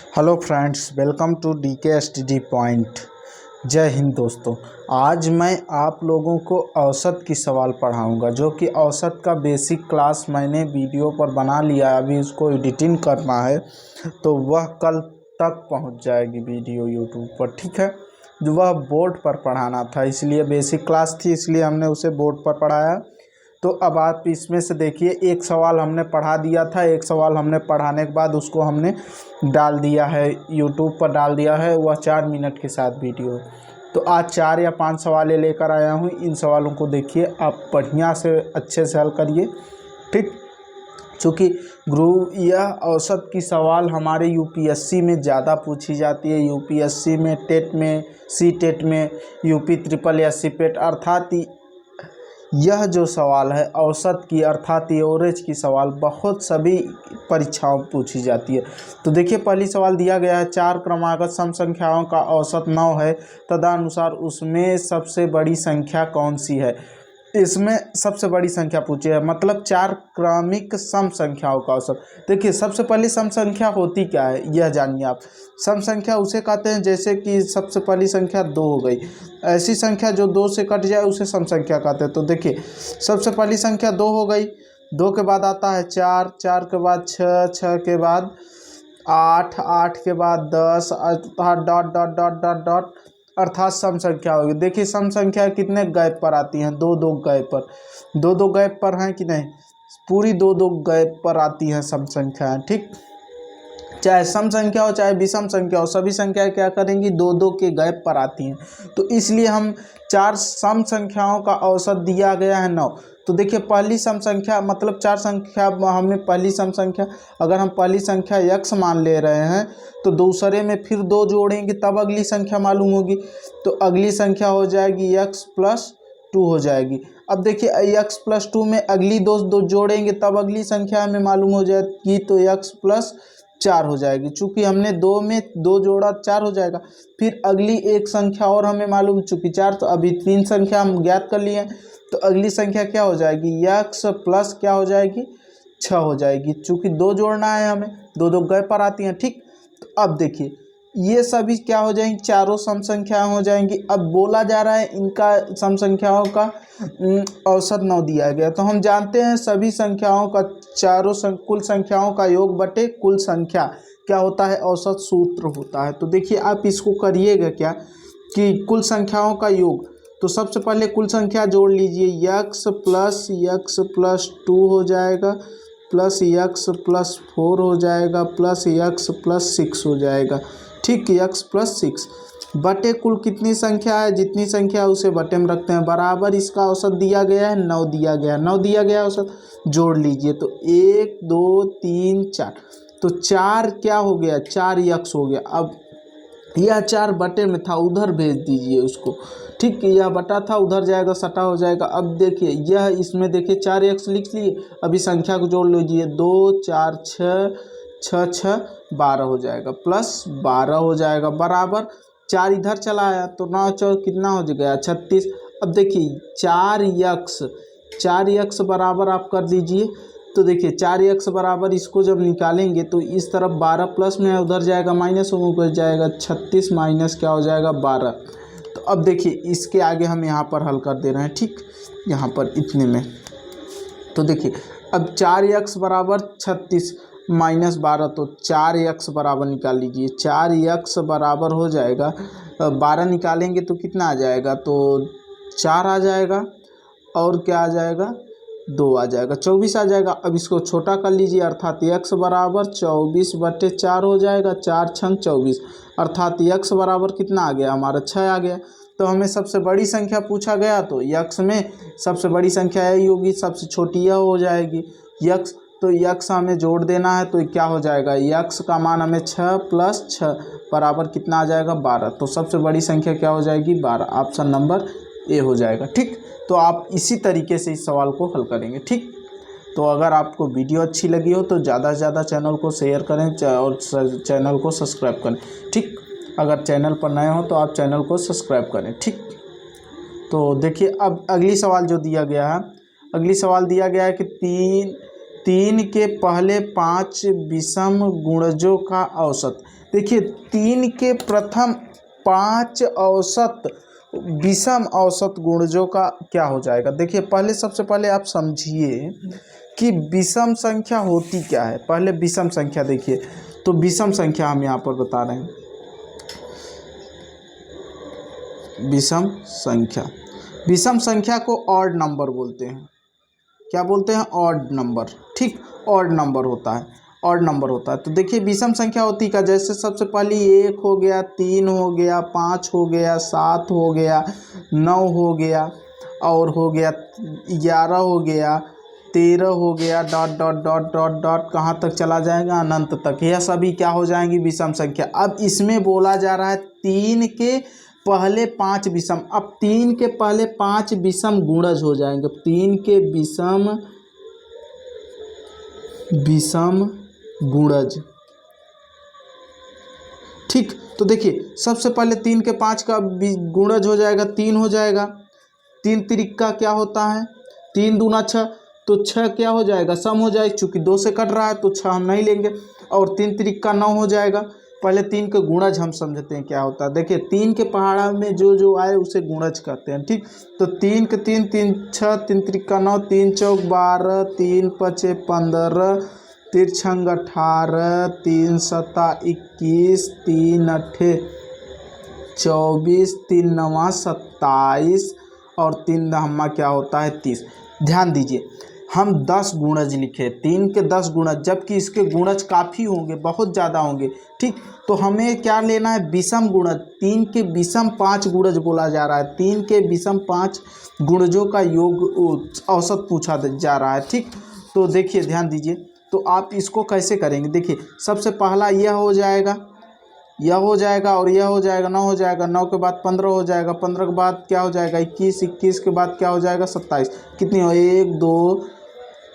Hello friends, welcome to DK STD point. जय हिंद दोस्तों। आज मैं आप लोगों को औसत की सवाल पढ़ाऊंगा, जो कि औसत का बेसिक क्लास मैंने वीडियो पर बना लिया है। अभी उसको एडिटिंग करना है तो वह कल तक पहुंच जाएगी वीडियो यूट्यूब पर, ठीक है। जो वह बोर्ड पर पढ़ाना था, इसलिए बेसिक क्लास थी, इसलिए हमने उसे बोर्ड पर पढ़ाया। तो अब आप इसमें से देखिए, एक सवाल हमने पढ़ा दिया था, एक सवाल हमने पढ़ाने के बाद उसको हमने डाल दिया है, यूट्यूब पर डाल दिया है। वह 4 मिनट के साथ वीडियो। तो आज 4 या 5 सवालें लेकर आया हूँ। इन सवालों को देखिए, आप बढ़िया से अच्छे से हल करिए, ठीक। चूँकि यह औसत की सवाल हमारे यूपीएससी में ज़्यादा पूछी जाती है। यूपीएससी में, टेट में, सी टेट में, यूपी ट्रिपल या सीपेट, अर्थात यह जो सवाल है औसत की, अर्थात एवरेज की सवाल बहुत सभी परीक्षाओं में पूछी जाती है। तो देखिए, पहली सवाल दिया गया है, 4 क्रमागत सम संख्याओं का औसत 9 है, तदनुसार उसमें सबसे बड़ी संख्या कौन सी है। इसमें सबसे बड़ी संख्या पूछी है, मतलब 4 क्रमिक सम संख्याओं का औसत। देखिए, सबसे पहली सम संख्या होती क्या है, यह जानिए आप। सम संख्या उसे कहते हैं, जैसे कि सबसे पहली संख्या 2 हो गई। ऐसी संख्या जो 2 से कट जाए उसे सम संख्या कहते हैं। तो देखिए, सबसे पहली संख्या 2 हो गई। 2 के बाद आता है 4, 4 के बाद 6, 6 के बाद 8, 8 के बाद 10, अर्थात dot dot dot dot dot, अर्थात सम संख्या होगी। देखिए, सम संख्या कितने गैप पर आती हैं, 2-2 गैप पर। 2-2 गैप पर हैं कि नहीं, पूरी 2-2 गैप पर आती हैं सम संख्याएं, ठीक। चाहे सम संख्या हो चाहे विषम संख्या हो, सभी संख्याएं क्या करेंगी, 2-2 के गैप पर आती हैं। तो इसलिए हम 4 सम संख्याओं का औसत दिया गया है 9। तो देखिए, पहली सम संख्या मतलब 4 संख्या, हमें पहली सम संख्या, अगर हम पहली संख्या x मान ले रहे हैं तो दूसरे में फिर 2 जोड़ेंगे तब अगली संख्या मालूम होगी। तो अगली संख्या हो जाएगी x+2 हो जाएगी। अब देखिए, x+2 में अगली 2 जोड़ेंगे तब अगली संख्या हमें मालूम हो जाएगी, तो x+4 हो जाएगी। चूँकि हमने 2 में 2 जोड़ा 4 हो जाएगा। फिर अगली एक संख्या और हमें मालूम, चूँकि 4, तो अभी 3 संख्या हम ज्ञात कर लिए। तो अगली संख्या क्या हो जाएगी, x+ क्या हो जाएगी, 6 हो जाएगी। चूँकि 2 जोड़ना है हमें, 2-2 गए पर आती हैं, ठीक। तो अब देखिए, ये सभी क्या हो जाएंगी, चारों सम संख्याएं हो जाएंगी। अब बोला जा रहा है इनका सम संख्याओं का औसत 9 दिया गया। तो हम जानते हैं सभी संख्याओं का कुल संख्याओं का योग बटे कुल संख्या क्या होता है, औसत सूत्र होता है। तो देखिए, आप इसको करिएगा क्या कि कुल संख्याओं का योग। तो सबसे पहले कुल संख्या जोड़ लीजिए, x+2 हो जाएगा, प्लस x+4 हो जाएगा, प्लस x+6 हो जाएगा, ठीक। x+6 बटे कुल कितनी संख्या है, जितनी संख्या है उसे बटे में रखते हैं, बराबर इसका औसत दिया गया है 9 दिया गया है, 9 दिया गया औसत। जोड़ लीजिए, तो 1 2 3 4, तो 4 क्या हो गया, 4x हो गया। अब यह 4 बटे में था, उधर भेज दीजिए उसको, ठीक। यह बटा था, उधर जाएगा, सटा हो जाएगा। अब देखिए, यह इसमें देखिए 4x लिख लिए। अभी संख्या को जोड़ लीजिए, 2 4 6 6 6 12 हो जाएगा, प्लस 12 हो जाएगा, बराबर 4 इधर चला आया, तो 9 4 कितना हो गया, 36। अब देखिए 4x बराबर आप कर दीजिए। तो देखिए, 4x बराबर, इसको जब निकालेंगे तो इस तरफ 12 प्लस में है, उधर जाएगा माइनस हो जाएगा, 36 माइनस क्या हो जाएगा, 12। तो अब देखिए, इसके आगे हम यहाँ पर हल कर दे रहे हैं, ठीक, यहाँ पर इतने में। तो देखिए, अब 4x बराबर 36 माइनस 12, तो 4x बराबर निकाल लीजिए। 4x बराबर हो जाएगा, 12 निकालेंगे तो कितना आ जाएगा, तो 4 आ जाएगा, और क्या आ जाएगा, 2 आ जाएगा, 24 आ जाएगा। अब इसको छोटा कर लीजिए, अर्थात x बराबर 24/4 हो जाएगा, 4 छंग 24, अर्थात x बराबर कितना आ गया हमारा, 6 आ गया। तो हमें सबसे बड़ी संख्या पूछा गया, तो x में सबसे बड़ी संख्या यही होगी, सबसे छोटी यह हो जाएगी x। तो x हमें जोड़ देना है, तो क्या हो जाएगा, x का मान हमें 6 + 6 बराबर कितना आ जाएगा, 12। तो सबसे बड़ी संख्या क्या हो जाएगी, 12। ऑप्शन नंबर ए हो जाएगा, ठीक। तो आप इसी तरीके से इस सवाल को हल करेंगे, ठीक। तो अगर आपको वीडियो अच्छी लगी हो तो ज़्यादा से ज़्यादा चैनल को शेयर करें और चैनल को सब्सक्राइब करें, ठीक। अगर चैनल पर नए हो तो आप चैनल को सब्सक्राइब करें, ठीक। तो देखिए, अब अगली सवाल जो दिया गया है, अगली सवाल दिया गया है कि 3 के पहले 5 विषम गुणजों का औसत। देखिए 3 के प्रथम 5 औसत विषम औसत गुणजों का क्या हो जाएगा। देखिए पहले सबसे पहले आप समझिए कि विषम संख्या होती क्या है। पहले विषम संख्या देखिए, तो विषम संख्या हम यहाँ पर बता रहे हैं। विषम संख्या को ऑड नंबर बोलते हैं। क्या बोलते हैं? Odd number. ठीक, ऑड नंबर होता है, ऑड नंबर होता है। तो देखिए विषम संख्या होती का, जैसे सबसे पहली 1 हो गया, 3 हो गया, 5 हो गया, 7 हो गया, 9 हो गया, और हो गया 11 हो गया, 13 हो गया, dot dot dot dot dot कहाँ तक चला जाएगा? अनंत तक। यह सभी क्या हो जाएंगी? विषम संख्या। अब इसमें बोला जा रहा है 3 के पहले 5 विषम। अब 3 के पहले 5 विषम गुणज हो जाएंगे। 3 के विषम गुणज। ठीक, तो देखिए सबसे पहले 3 के 5 का गुणज हो जाएगा, 3 हो जाएगा। 3 तिरिक्का क्या होता है? 3 दूना 6, तो 6 क्या हो जाएगा? सम हो जाएगा, चूंकि 2 से कट रहा है तो 6 हम नहीं लेंगे। और 3 तिरिक्का 9 हो जाएगा। पहले 3 के गुणज हम समझते हैं क्या होता है। देखिए 3 के पहाड़ा में जो आए उसे गुणज कहते हैं। ठीक, तो 3 के 3 3 6, 3 तिरिक्का 9, 3 चौक 12, 3 पचे 15, 3 छंग 18, 3 सता 21, 3 अठे 24, 3 नवा 27 और 3 दहम्मा क्या होता है? 30। ध्यान दीजिए हम 10 गुणज लिखे, 3 के 10 गुणज, जबकि इसके गुणज काफ़ी होंगे, बहुत ज़्यादा होंगे। ठीक, तो हमें क्या लेना है? विषम गुणज। 3 के विषम 5 गुणज बोला जा रहा है। 3 के विषम 5 गुणजों का योग औसत पूछा जा रहा है। ठीक, तो देखिए ध्यान दीजिए, तो आप इसको कैसे करेंगे? देखिए सबसे पहला यह हो जाएगा, यह हो जाएगा, और यह हो जाएगा, 9 हो जाएगा, 9 के बाद 15 हो जाएगा, 15 के बाद क्या हो जाएगा? 21, 21 के बाद क्या हो जाएगा? 27। कितनी हो? 1 2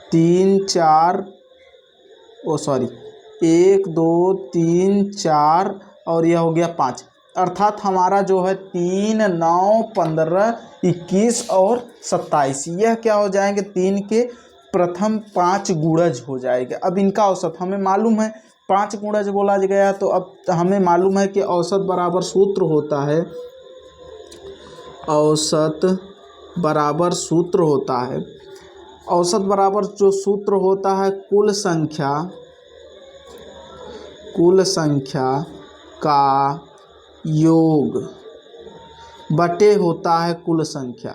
3 4, ओ सॉरी 1 2 3 4, और यह हो गया 5। अर्थात हमारा जो है 3 9 15 21 और 27, यह क्या हो जाएंगे? 3 के प्रथम 5 गुणज हो जाएगा। अब इनका औसत हमें मालूम है, 5 गुणज बोला गया, तो अब हमें मालूम है कि औसत बराबर सूत्र होता है, औसत बराबर सूत्र होता है, औसत बराबर जो सूत्र होता है कुल संख्या का योग बटे होता है कुल संख्या।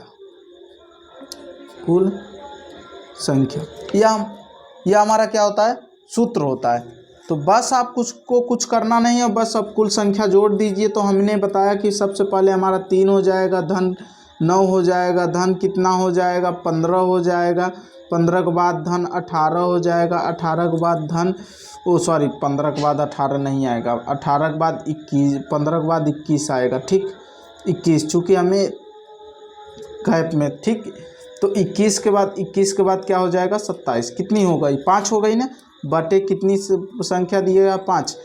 यह हमारा क्या होता है? सूत्र होता है। तो बस आप कुछ करना नहीं है, बस अब कुल संख्या जोड़ दीजिए। तो हमने बताया कि सबसे पहले हमारा 3 हो जाएगा, धन 9 हो जाएगा, धन कितना हो जाएगा? 15 हो जाएगा, 15 के बाद धन 18 हो जाएगा, 18 के बाद धन 15 के बाद 18 नहीं आएगा, 18 के बाद 21, 15 के बाद 21 आएगा। ठीक, 21 चूँकि हमें गैप में। ठीक, तो 21 के बाद क्या हो जाएगा? 27। कितनी हो गई? 5 हो गई ना, बटे कितनी संख्या दिएगा? 5।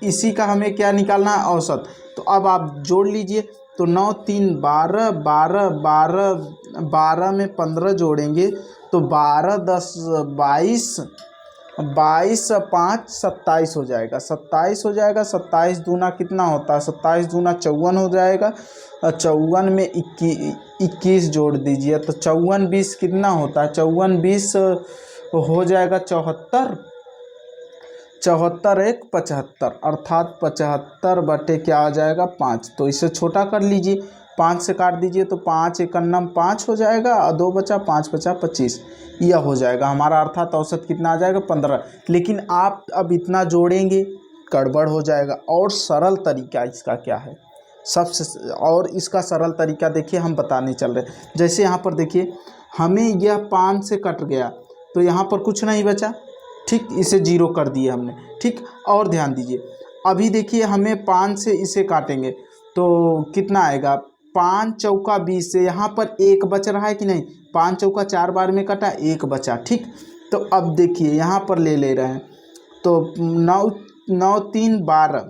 इसी का हमें क्या निकालना है? औसत। तो अब आप जोड़ लीजिए, तो 9 3 12, 12 12 12 में 15 जोड़ेंगे तो 12 10 22, 22 5 27 हो जाएगा, 27 हो जाएगा। 27 दूना कितना होता है? 27 दूना 54 हो जाएगा, और 54 में 21 जोड़ दीजिए, तो 54 20 कितना होता है? 54 20 हो जाएगा 74, 74 1 75, अर्थात 75 बटे क्या आ जाएगा? 5। तो इसे छोटा कर लीजिए, 5 से काट दीजिए, तो 5 एकन्नम 5 हो जाएगा, और 2 बचा, 5 बचा 25, यह हो जाएगा हमारा। अर्थात औसत कितना आ जाएगा? 15। लेकिन आप अब इतना जोड़ेंगे, गड़बड़ हो जाएगा। और सरल तरीका इसका क्या है? और इसका सरल तरीका देखिए हम बताने चल रहे हैं। जैसे यहाँ पर देखिए हमें यह 5 से कट गया, तो यहाँ पर कुछ नहीं बचा। ठीक, इसे 0 कर दिए हमने। ठीक, और ध्यान दीजिए, अभी देखिए हमें 5 से इसे काटेंगे तो कितना आएगा? 5 चौका 20 से यहाँ पर 1 बच रहा है कि नहीं? 5 चौका 4 बार में कटा, 1 बचा। ठीक, तो अब देखिए यहाँ पर ले रहे हैं, तो 9 9 3 12,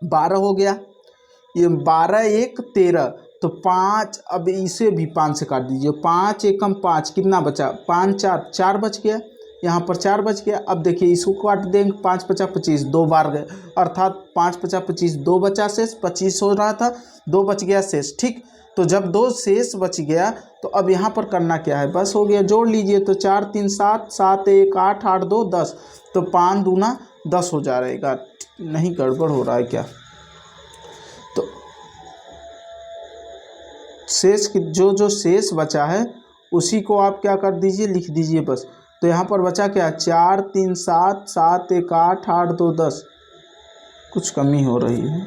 12 हो गया, ये 12 1 13, तो 5, अब इसे भी 5 से काट दीजिए, 5 एकम 5, कितना बचा? 5 4 4 बच गया। यहाँ पर 4 बच गया। अब देखिए इसको काट देंगे, 5 पचा 25, 2 बार गए, अर्थात 5 पचा 25, 2 बचा शेष, 25 हो रहा था, 2 बच गया शेष। ठीक, तो जब 2 शेष बच गया तो अब यहाँ पर करना क्या है, बस हो गया, जोड़ लीजिए। तो 4 3 7, 7 1 8, 8 2 10, तो 5 दूना 10 हो जाएगा। नहीं गड़बड़ हो रहा है क्या? तो शेष जो जो शेष बचा है उसी को आप क्या कर दीजिए, लिख दीजिए बस। तो यहाँ पर बचा क्या, 4 3 7, 7 1 8, 8 2 10, कुछ कमी हो रही है।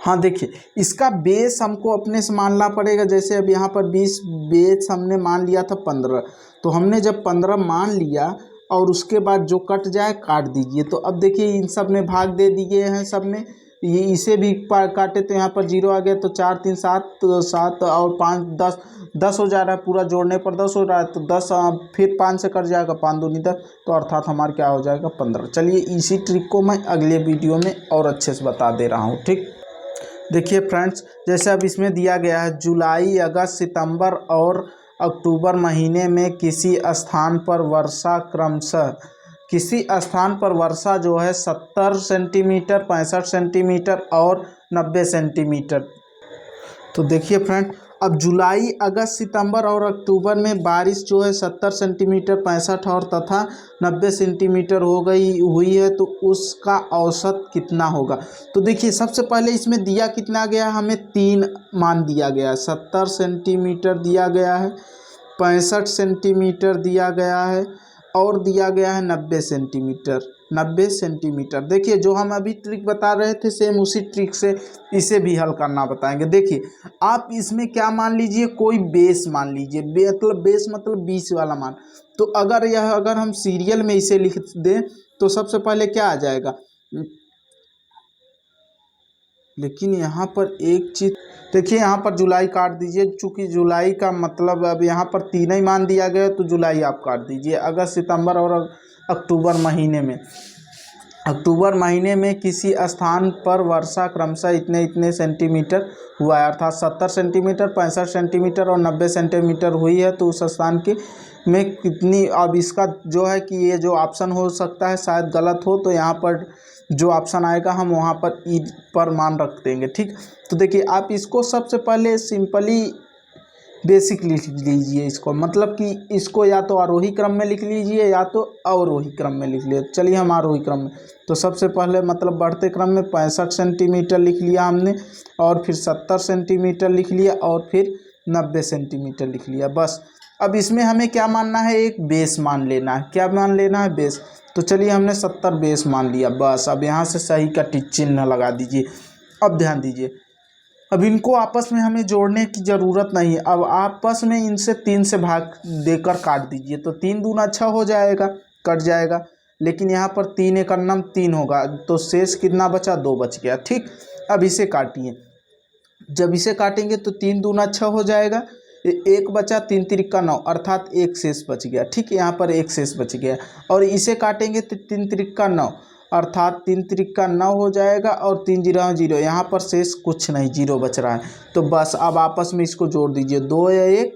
हाँ देखिए, इसका बेस हमको अपने से मानना पड़ेगा। जैसे अब यहाँ पर 20 बेस हमने मान लिया था 15, तो हमने जब 15 मान लिया और उसके बाद जो कट जाए काट दीजिए। तो अब देखिए इन सब में भाग दे दिए हैं, सब में ये इसे भी काटे तो यहाँ पर 0 आ गया। तो 4 3 7, तो 7 और 5 10, 10 हो जा रहा है, पूरा जोड़ने पर 10 हो रहा है। तो 10 फिर 5 से कट जाएगा, 5 दूनी 10, तो अर्थात हमारा क्या हो जाएगा, 15। चलिए इसी ट्रिक को मैं अगले वीडियो में और अच्छे से बता दे रहा हूँ। ठीक, देखिए फ्रेंड्स, जैसे अब इसमें दिया गया है जुलाई अगस्त सितंबर और अक्टूबर महीने में किसी स्थान पर वर्षा क्रमशः, किसी स्थान पर वर्षा जो है 70 सेंटीमीटर, 65 सेंटीमीटर और 90 सेंटीमीटर। तो देखिए फ्रेंड, अब जुलाई अगस्त सितंबर और अक्टूबर में बारिश जो है 70 सेंटीमीटर, 65 और तथा 90 सेंटीमीटर हुई है, तो उसका औसत कितना होगा। तो देखिए सबसे पहले इसमें दिया कितना गया, हमें 3 मान दिया गया है। 70 सेंटीमीटर दिया गया है, 65 सेंटीमीटर दिया गया है और दिया गया है 90 सेंटीमीटर। 90 सेंटीमीटर। देखिए जो हम अभी ट्रिक बता रहे थे सेम उसी ट्रिक से इसे भी हल करना बताएंगे। देखिए आप इसमें क्या मान लीजिए, कोई बेस मान लीजिए, मतलब बेस मतलब 20 वाला मान। तो अगर हम सीरियल में इसे लिख दें तो सबसे पहले क्या आ जाएगा, लेकिन यहाँ पर एक चीज़ देखिए, यहाँ पर जुलाई काट दीजिए, चूँकि जुलाई का मतलब अब यहाँ पर 3 ही मान दिया गया तो जुलाई आप काट दीजिए। अगस्त सितंबर और अक्टूबर महीने में किसी स्थान पर वर्षा क्रमशः इतने इतने सेंटीमीटर हुआ है, अर्थात 70 सेंटीमीटर, 65 सेंटीमीटर और 90 सेंटीमीटर हुई है। तो उस स्थान की में कितनी, अब इसका जो है कि ये जो ऑप्शन हो सकता है शायद गलत हो, तो यहाँ पर जो ऑप्शन आएगा हम वहाँ पर ई पर मान रख देंगे। ठीक, तो देखिए आप इसको सबसे पहले सिंपली बेसिक लिख लीजिए इसको, मतलब कि इसको या तो आरोही क्रम में लिख लीजिए या तो अवरोही क्रम में लिख लीजिए। चलिए हम आरोही क्रम में, तो सबसे पहले मतलब बढ़ते क्रम में 65 सेंटीमीटर लिख लिया हमने, और फिर 70 सेंटीमीटर लिख लिया, और फिर 90 सेंटीमीटर लिख लिया। बस अब इसमें हमें क्या मानना है, एक बेस मान लेना है। क्या मान लेना है, बेस। तो चलिए हमने 70 बेस मान लिया। बस अब यहाँ से सही का चिन्ह लगा दीजिए। अब ध्यान दीजिए, अब इनको आपस में हमें जोड़ने की ज़रूरत नहीं है। अब आपस में इनसे 3 से भाग देकर काट दीजिए, तो 3 दूना 6 हो जाएगा, कट जाएगा। लेकिन यहाँ पर 3 एक अन्नम 3 होगा, तो शेष कितना बचा, 2 बच गया। ठीक, अब इसे काटिए। जब इसे काटेंगे तो 3 दूना 6 हो जाएगा, एक बचा, 3 तिरिक्का 9, अर्थात एक शेष बच गया। ठीक, यहाँ पर एक शेष बच गया। और इसे काटेंगे तो 3 तिरिक्का 9, अर्थात 3 तिरिक्का 9 हो जाएगा, और 3 जीरो 0, यहाँ पर शेष कुछ नहीं, 0 बच रहा है। तो बस अब आपस में इसको जोड़ दीजिए, 2 या 1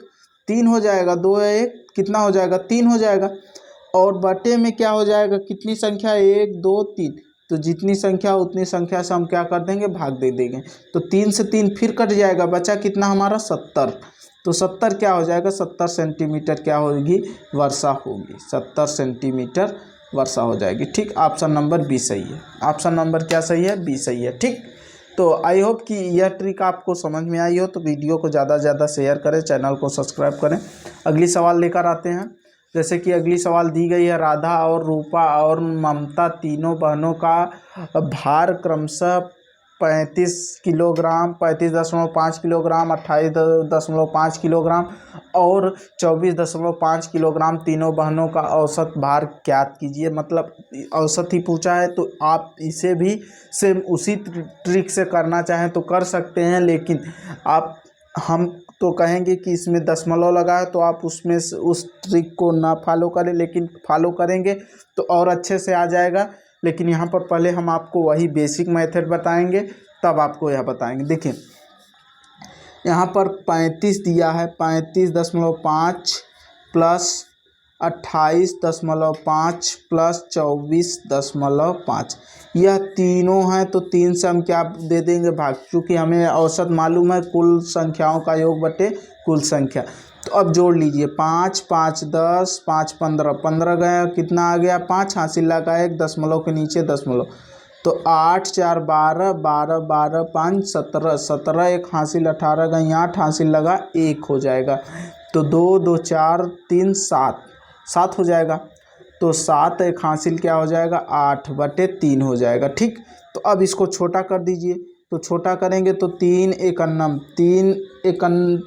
3 हो जाएगा, 2 या 1 कितना हो जाएगा, 3 हो जाएगा। और बटे में क्या हो जाएगा, कितनी संख्या, 1 2 3, तो जितनी संख्या उतनी संख्या से हम क्या कर देंगे, भाग दे देंगे। तो 3 से 3 फिर कट जाएगा, बचा कितना हमारा, 70। तो 70 क्या हो जाएगा, 70 सेंटीमीटर क्या होगी, वर्षा होगी। 70 सेंटीमीटर वर्षा हो जाएगी। ठीक, ऑप्शन नंबर बी सही है। ऑप्शन नंबर क्या सही है, बी सही है। ठीक, तो आई होप कि यह ट्रिक आपको समझ में आई हो। तो वीडियो को ज़्यादा से ज़्यादा शेयर करें, चैनल को सब्सक्राइब करें। अगली सवाल लेकर आते हैं। जैसे कि अगली सवाल दी गई है, राधा और रूपा और ममता तीनों बहनों का भार क्रमशः 35 किलोग्राम, 35.5 किलोग्राम, 28.5 किलोग्राम और 24.5 किलोग्राम, तीनों बहनों का औसत भार ज्ञात कीजिए। मतलब औसत ही पूछा है, तो आप इसे भी सेम उसी ट्रिक से करना चाहें तो कर सकते हैं, लेकिन हम तो कहेंगे कि इसमें दशमलव लगा है, तो आप उसमें से उस ट्रिक को ना फॉलो करें, लेकिन फॉलो करेंगे तो और अच्छे से आ जाएगा। लेकिन यहाँ पर पहले हम आपको वही बेसिक मेथड बताएंगे, तब आपको यह बताएंगे। देखिए यहाँ पर 35 दिया है, 35.5 प्लस 28.5 प्लस 24.5, यह तीनों हैं। तो 3 से हम क्या दे देंगे भाग, क्योंकि हमें औसत मालूम है कुल संख्याओं का योग बटे कुल संख्या। तो अब जोड़ लीजिए 5 5 10 5 15, 15 गया, कितना आ गया 5, हासिल लगा 1 दशमलव के नीचे दशमलव, तो 8 4 12 12 12 5 17 17, एक हासिल 18 गई 8, हासिल लगा 1 हो जाएगा। तो 2 2 4 3 7 7 हो जाएगा। तो 7 एक हासिल क्या हो जाएगा 8/3 हो जाएगा। ठीक, तो अब इसको छोटा कर दीजिए। तो छोटा करेंगे तो 3 एक अन्नम 3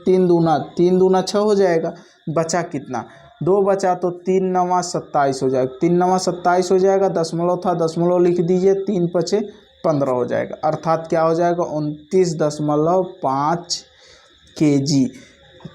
3 दूना 6 हो जाएगा। बचा कितना 2 बचा, तो 3 9 27 हो जाएगा। 3 9 27 हो जाएगा, दशमलव था दशमलव लिख दीजिए, 3 5 15 हो जाएगा। अर्थात क्या हो जाएगा 29.5 kg।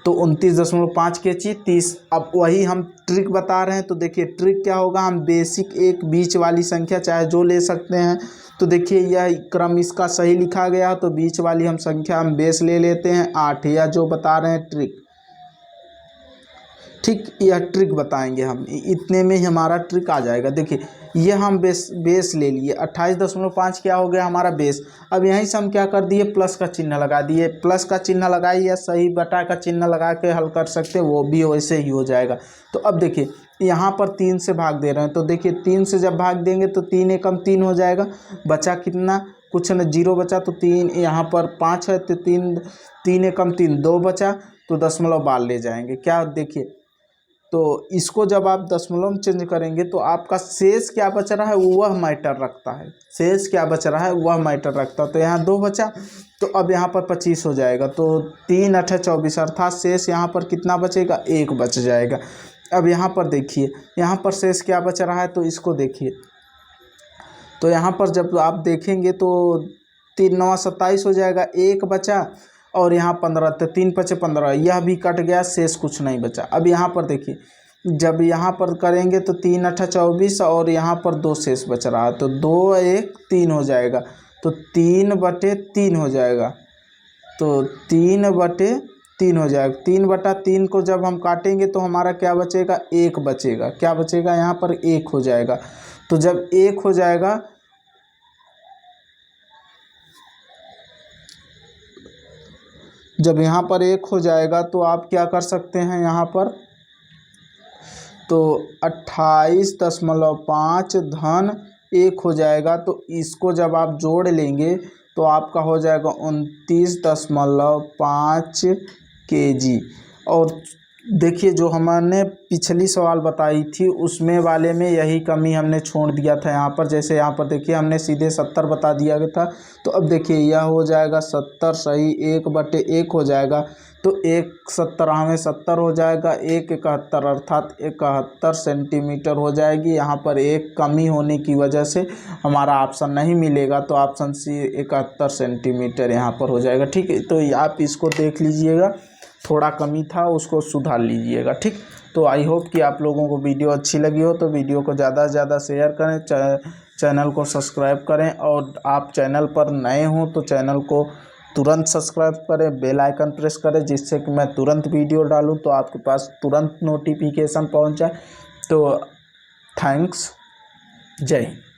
तो 29.5 kg 30। अब वही हम ट्रिक बता रहे हैं। तो देखिए ट्रिक क्या होगा, हम बेसिक एक बीच वाली संख्या चाहे जो ले सकते हैं। तो देखिए यह क्रम इसका सही लिखा गया, तो बीच वाली हम संख्या हम बेस ले लेते हैं 8, या जो बता रहे हैं ट्रिक। ठीक, यह ट्रिक बताएंगे हम, इतने में ही हमारा ट्रिक आ जाएगा। देखिए यह हम बेस ले लिए 28.5 क्या हो गया हमारा बेस। अब यहीं से हम क्या कर दिए प्लस का चिन्ह लगा दिए, प्लस का चिन्ह लगाइए या सही बटा का चिन्ह लगा के हल कर सकते, वो भी वैसे ही हो जाएगा। तो अब देखिए यहाँ पर 3 से भाग दे रहे हैं, तो देखिए 3 से जब भाग देंगे तो 3 एकम 3 हो जाएगा। बचा कितना, कुछ न 0 बचा, तो 3 यहाँ पर 5 है, तो 3 एकम 3 2 बचा, तो दशमलव बाल ले जाएंगे। क्या देखिए, तो इसको जब आप दशमलव में चेंज करेंगे तो आपका शेष क्या बच रहा है वह मैटर रखता है, शेष क्या बच रहा है वह मैटर रखता है। तो यहाँ 2 बचा, तो अब यहाँ पर 25 हो जाएगा। तो 3 8 24, अर्थात शेष यहाँ पर कितना बचेगा 1 बच जाएगा। अब यहाँ पर देखिए यहाँ पर शेष क्या बच रहा है, तो इसको देखिए। तो यहाँ पर जब आप देखेंगे तो 3 9 27 हो जाएगा, 1 बचा, और यहाँ 15, तो 3 5 15, यह भी कट गया, शेष कुछ नहीं बचा। अब यहाँ पर देखिए जब यहाँ पर करेंगे तो 3 8 24, और यहाँ पर 2 शेष बच रहा है, तो 2 1 3 हो जाएगा, तो 3/3 हो जाएगा। तो 3/3 हो जाएगा। 3/3 को जब हम काटेंगे तो हमारा क्या बचेगा 1 बचेगा। क्या बचेगा यहाँ पर 1 हो जाएगा। तो जब 1 हो जाएगा, जब यहाँ पर 1 हो जाएगा तो आप क्या कर सकते हैं यहाँ पर, तो 28.5 धन 1 हो जाएगा। तो इसको जब आप जोड़ लेंगे तो आपका हो जाएगा 29.5 kg। और देखिए जो हमने पिछली सवाल बताई थी उसमें वाले में यही कमी हमने छोड़ दिया था यहाँ पर। जैसे यहाँ पर देखिए हमने सीधे 70 बता दिया गया था, तो अब देखिए यह हो जाएगा 70 सही 1/1 हो जाएगा। तो 1 70 में 70 हो जाएगा, 1 71, अर्थात 71 सेंटीमीटर हो जाएगी। यहाँ पर एक कमी होने की वजह से हमारा ऑप्शन नहीं मिलेगा, तो ऑप्शन सी 71 सेंटीमीटर यहाँ पर हो जाएगा। ठीक है, तो आप इसको देख लीजिएगा, थोड़ा कमी था उसको सुधार लीजिएगा। ठीक, तो आई होप कि आप लोगों को वीडियो अच्छी लगी हो, तो वीडियो को ज़्यादा से ज़्यादा शेयर करें, चैनल को सब्सक्राइब करें, और आप चैनल पर नए हों तो चैनल को तुरंत सब्सक्राइब करें, बेल आइकन प्रेस करें, जिससे कि मैं तुरंत वीडियो डालूं तो आपके पास तुरंत नोटिफिकेशन पहुंच जाए। तो थैंक्स, जय हिंद।